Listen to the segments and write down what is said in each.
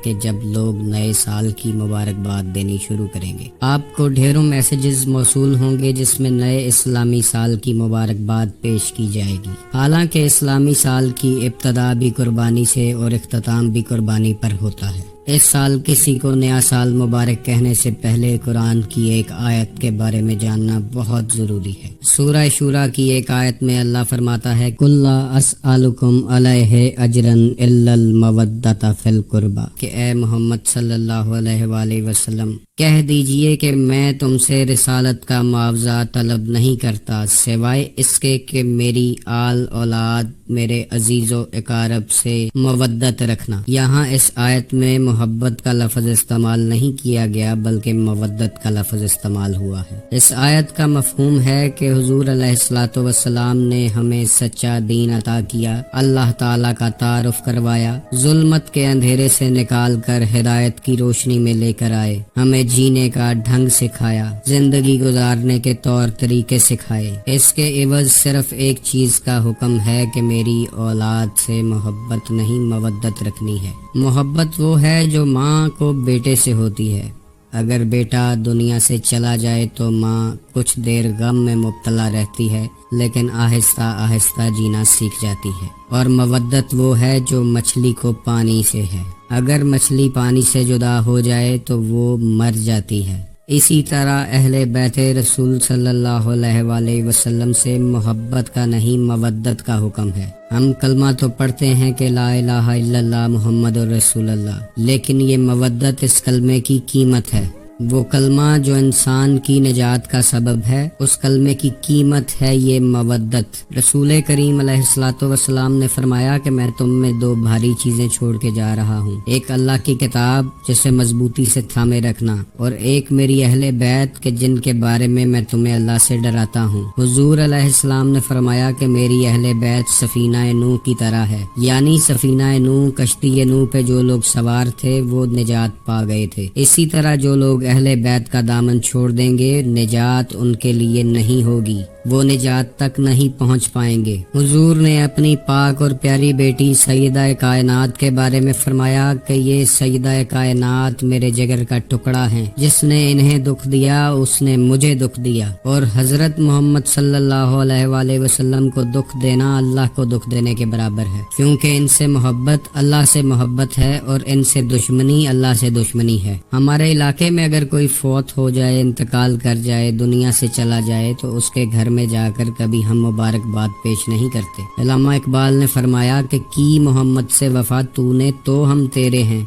کہ جب لوگ نئے سال کی مبارکباد دینی شروع کریں گے آپ کو ڈھیروں میسیجز موصول ہوں گے جس میں نئے اسلامی سال کی مبارکباد پیش کی جائے گی۔ حالانکہ اسلامی سال کی ابتدا بھی قربانی سے اور اختتام بھی قربانی پر ہوتا ہے۔ اس سال کسی کو نیا سال مبارک کہنے سے پہلے قرآن کی ایک آیت کے بارے میں جاننا بہت ضروری ہے۔ سورہ شورى کی ایک آیت میں اللہ فرماتا ہے قُلْ لَا أَسْأَلُكُمْ عَلَيْهِ أَجْرًا إِلَّا الْمَوَدَّةَ فِي الْقُرْبَى کہ اے محمد صلی اللہ علیہ وآلہ وسلم کہہ دیجئے کہ میں تم سے رسالت کا معاوضہ طلب نہیں کرتا سوائے اس کے کہ میری آل اولاد میرے عزیز و اقارب سے مودت رکھنا۔ یہاں اس آیت میں محبت کا لفظ استعمال نہیں کیا گیا بلکہ مودت کا لفظ استعمال ہوا ہے۔ اس آیت کا مفہوم ہے کہ حضور علیہ السلام نے ہمیں سچا دین عطا کیا، اللہ تعالیٰ کا تعارف کروایا، ظلمت کے اندھیرے سے نکال کر ہدایت کی روشنی میں لے کر آئے، ہمیں جینے کا ڈھنگ سکھایا، زندگی گزارنے کے طور طریقے سکھائے۔ اس کے عوض صرف ایک چیز کا حکم ہے کہ میری اولاد سے محبت نہیں مودت رکھنی ہے۔ محبت وہ ہے جو ماں کو بیٹے سے ہوتی ہے۔ اگر بیٹا دنیا سے چلا جائے تو ماں کچھ دیر غم میں مبتلا رہتی ہے لیکن آہستہ آہستہ جینا سیکھ جاتی ہے۔ اور مودت وہ ہے جو مچھلی کو پانی سے ہے، اگر مچھلی پانی سے جدا ہو جائے تو وہ مر جاتی ہے۔ اسی طرح اہل بیت رسول صلی اللہ علیہ وآلہ وسلم سے محبت کا نہیں مودت کا حکم ہے۔ ہم کلمہ تو پڑھتے ہیں کہ لا الہ الا اللہ محمد رسول اللہ، لیکن یہ مودت اس کلمے کی قیمت ہے۔ وہ کلمہ جو انسان کی نجات کا سبب ہے، اس کلمے کی قیمت ہے یہ مودت۔ رسول کریم علیہ السلام نے فرمایا کہ میں تم میں دو بھاری چیزیں چھوڑ کے جا رہا ہوں، ایک اللہ کی کتاب جسے مضبوطی سے تھامے رکھنا، اور ایک میری اہل بیت کے جن کے بارے میں تمہیں اللہ سے ڈراتا ہوں۔ حضور علیہ السلام نے فرمایا کہ میری اہل بیت سفینہ نوح کی طرح ہے، یعنی سفینہ نوح کشتی نوح پہ جو لوگ سوار تھے وہ نجات پا گئے تھے، اسی طرح جو لوگ اہل بیت کا دامن چھوڑ دیں گے نجات ان کے لیے نہیں ہوگی، وہ نجات تک نہیں پہنچ پائیں گے۔ حضور نے اپنی پاک اور پیاری بیٹی سیدہ کائنات کے بارے میں فرمایا کہ یہ سیدہ کائنات میرے جگر کا ٹکڑا ہے، جس نے انہیں دکھ دیا اس نے مجھے دکھ دیا، اور حضرت محمد صلی اللہ علیہ وآلہ وسلم کو دکھ دینا اللہ کو دکھ دینے کے برابر ہے، کیونکہ ان سے محبت اللہ سے محبت ہے اور ان سے دشمنی اللہ سے دشمنی ہے۔ ہمارے علاقے میں اگر کوئی فوت ہو جائے، انتقال کر جائے، دنیا سے چلا جائے تو اس کے گھر میں جا کر کبھی ہم مبارکباد پیش نہیں کرتے۔ علامہ اقبال نے فرمایا کہ کی محمد سے وفا تو نے تو ہم تیرے ہیں،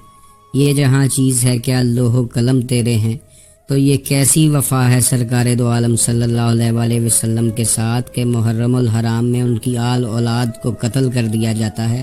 یہ جہاں چیز ہے کیا لوح و قلم تیرے ہیں۔ تو یہ کیسی وفا ہے سرکار دو عالم صلی اللہ علیہ وآلہ وسلم کے ساتھ کہ محرم الحرام میں ان کی آل اولاد کو قتل کر دیا جاتا ہے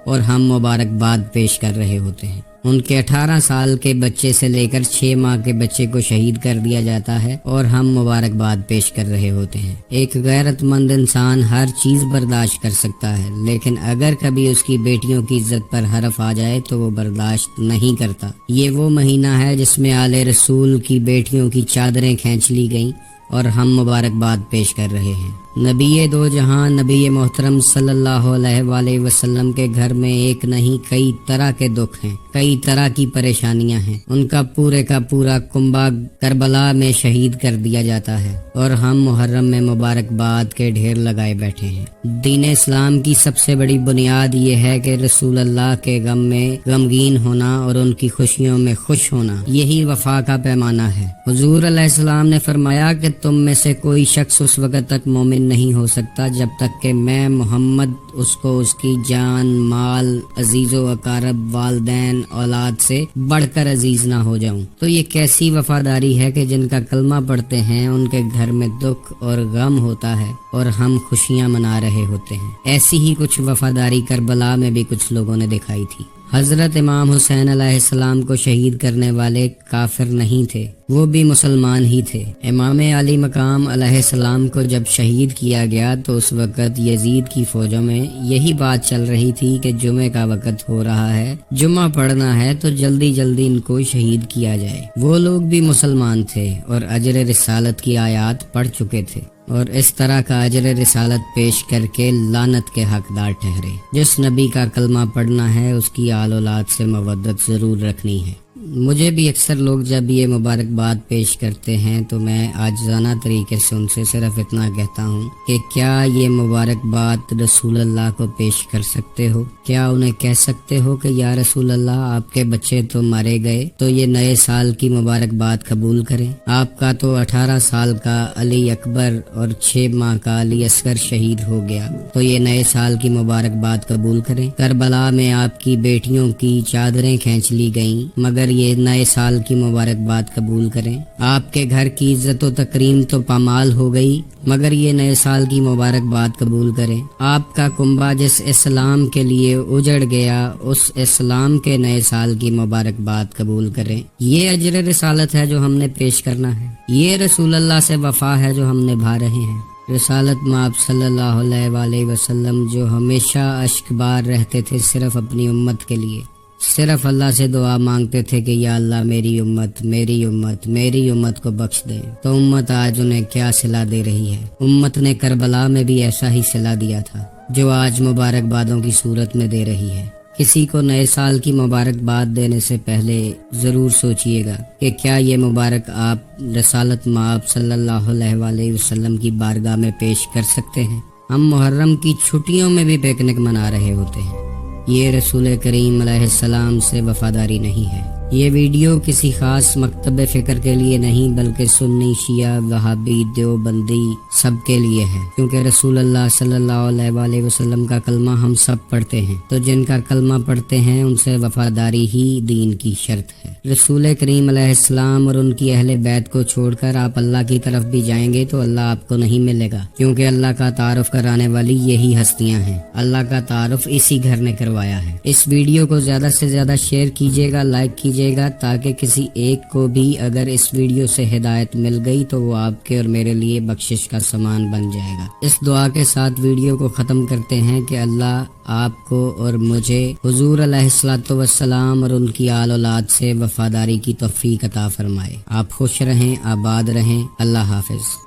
اور ہم مبارکباد پیش کر رہے ہوتے ہیں۔ ان کے 18 سال کے بچے سے لے کر 6 ماہ کے بچے کو شہید کر دیا جاتا ہے اور ہم مبارکباد پیش کر رہے ہوتے ہیں۔ ایک غیرت مند انسان ہر چیز برداشت کر سکتا ہے، لیکن اگر کبھی اس کی بیٹیوں کی عزت پر حرف آ جائے تو وہ برداشت نہیں کرتا۔ یہ وہ مہینہ ہے جس میں آل رسول کی بیٹیوں کی چادریں کھینچ لی گئیں اور ہم مبارکباد پیش کر رہے ہیں۔ نبی دو جہاں نبی محترم صلی اللہ علیہ وآلہ وسلم کے گھر میں ایک نہیں کئی طرح کے دکھ ہیں، کئی طرح کی پریشانیاں ہیں۔ ان کا پورے کا پورا کنبہ کربلا میں شہید کر دیا جاتا ہے اور ہم محرم میں مبارکباد کے ڈھیر لگائے بیٹھے ہیں۔ دین اسلام کی سب سے بڑی بنیاد یہ ہے کہ رسول اللہ کے غم میں غمگین ہونا اور ان کی خوشیوں میں خوش ہونا، یہی وفا کا پیمانہ ہے۔ حضور علیہ السلام نے فرمایا کہ تم میں سے کوئی شخص اس وقت تک مومن نہیں ہو سکتا جب تک کہ میں محمد اس کو اس کی جان، مال، عزیز و اقارب، والدین، اولاد سے بڑھ کر عزیز نہ ہو جاؤں۔ تو یہ کیسی وفاداری ہے کہ جن کا کلمہ پڑھتے ہیں ان کے گھر میں دکھ اور غم ہوتا ہے اور ہم خوشیاں منا رہے ہوتے ہیں۔ ایسی ہی کچھ وفاداری کربلا میں بھی کچھ لوگوں نے دکھائی تھی۔ حضرت امام حسین علیہ السلام کو شہید کرنے والے کافر نہیں تھے، وہ بھی مسلمان ہی تھے۔ امام علی مقام علیہ السلام کو جب شہید کیا گیا تو اس وقت یزید کی فوجوں میں یہی بات چل رہی تھی کہ جمعے کا وقت ہو رہا ہے، جمعہ پڑھنا ہے تو جلدی جلدی ان کو شہید کیا جائے۔ وہ لوگ بھی مسلمان تھے اور اجر رسالت کی آیات پڑھ چکے تھے۔ اور اس طرح کا اجر رسالت پیش کر کے لعنت کے حقدار ٹھہرے۔ جس نبی کا کلمہ پڑھنا ہے اس کی آل اولاد سے مودت ضرور رکھنی ہے۔ مجھے بھی اکثر لوگ جب یہ مبارکباد پیش کرتے ہیں تو میں عاجزانہ طریقے سے ان سے صرف اتنا کہتا ہوں کہ کیا یہ مبارکباد رسول اللہ کو پیش کر سکتے ہو؟ کیا انہیں کہہ سکتے ہو کہ یا رسول اللہ آپ کے بچے تو مارے گئے تو یہ نئے سال کی مبارکباد قبول کریں؟ آپ کا تو 18 سال کا علی اکبر اور 6 ماہ کا علی اصغر شہید ہو گیا تو یہ نئے سال کی مبارکباد قبول کریں۔ کربلا میں آپ کی بیٹیوں کی چادریں کھینچ لی گئیں مگر یہ نئے سال کی مبارکباد قبول کریں۔ آپ کے گھر کی عزت و تکریم تو پامال ہو گئی مگر یہ نئے سال کی مبارکباد قبول کریں۔ آپ کا کنبہ جس اسلام کے لیے اجڑ گیا اس اسلام کے نئے سال کی مبارکباد قبول کریں۔ یہ اجر رسالت ہے جو ہم نے پیش کرنا ہے، یہ رسول اللہ سے وفا ہے جو ہم نبھا رہے ہیں۔ رسالت مآب صلی اللہ علیہ وآلہ وسلم جو ہمیشہ اشک بار رہتے تھے صرف اپنی امت کے لیے، صرف اللہ سے دعا مانگتے تھے کہ یا اللہ میری امت میری امت میری امت کو بخش دے، تو امت آج انہیں کیا صلہ دے رہی ہے۔ امت نے کربلا میں بھی ایسا ہی صلہ دیا تھا جو آج مبارکبادوں کی صورت میں دے رہی ہے۔ کسی کو نئے سال کی مبارکباد دینے سے پہلے ضرور سوچئے گا کہ کیا یہ مبارک آپ رسالت مآب صلی اللہ علیہ وآلہ وسلم کی بارگاہ میں پیش کر سکتے ہیں۔ ہم محرم کی چھٹیوں میں بھی پکنک منا رہے ہوتے ہیں، یہ رسول کریم علیہ السلام سے وفاداری نہیں ہے۔ یہ ویڈیو کسی خاص مکتب فکر کے لیے نہیں بلکہ سنی، شیعہ، وہابی، دیوبندی سب کے لیے ہے، کیونکہ رسول اللہ صلی اللہ علیہ وآلہ وسلم کا کلمہ ہم سب پڑھتے ہیں، تو جن کا کلمہ پڑھتے ہیں ان سے وفاداری ہی دین کی شرط ہے۔ رسول کریم علیہ السلام اور ان کی اہل بیت کو چھوڑ کر آپ اللہ کی طرف بھی جائیں گے تو اللہ آپ کو نہیں ملے گا، کیونکہ اللہ کا تعارف کرانے والی یہی ہستیاں ہیں۔ اللہ کا تعارف اسی گھر نے کروایا ہے۔ اس ویڈیو کو زیادہ سے زیادہ شیئر کیجیے گا، لائک کیجیے گا، تاکہ کسی ایک کو بھی اگر اس ویڈیو سے ہدایت مل گئی تو وہ آپ کے اور میرے لیے بخشش کا سامان بن جائے گا۔ اس دعا کے ساتھ ویڈیو کو ختم کرتے ہیں کہ اللہ آپ کو اور مجھے حضور علیہ الصلوۃ والسلام اور ان کی آل اولاد سے وفاداری کی توفیق عطا فرمائے۔ آپ خوش رہیں، آباد رہیں، اللہ حافظ۔